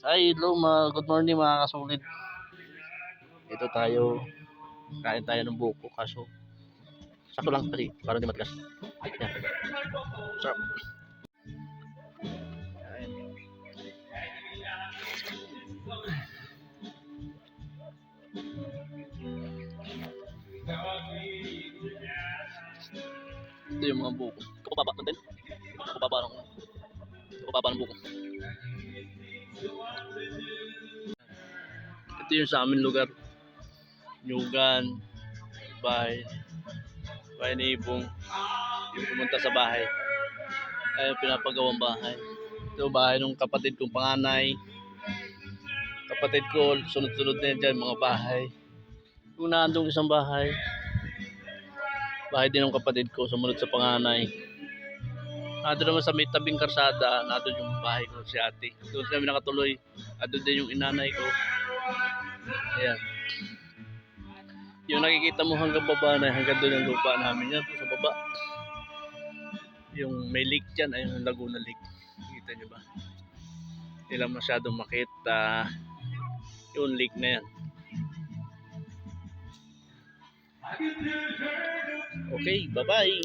Ay, hello, good morning mga kasulit. Ito tayo, kain tayo ng buko kaso sakto lang kasi para di matigas. Yan. Sarap. Ayan. Ito yung mga buko. Kapababa ng din. Kapababa ng buko. Ito yung sa amin lugar. Nyugan, bahay ni Ibong. Yung pumunta sa bahay. Ay, pinapagawang bahay. Ito bahay ng kapatid kong panganay. Kapatid ko, sunod-sunod na yan dyan, mga bahay. Kung naandong isang bahay, bahay din ng kapatid ko, sumunod sa panganay. Nandun naman sa may tabing karsada, nandun yung bahay ko, si ate. Doon kami nakatuloy. Nandun din yung inanay ko. Ayan. Yung nakikita mo hanggang baba na, hanggang doon yung lupa namin yan, sa baba. Yung may lake dyan, ayun yung Laguna Lake. Nakita nyo ba? Hindi lang masyadong makita yung lake na yan. Okay, bye-bye.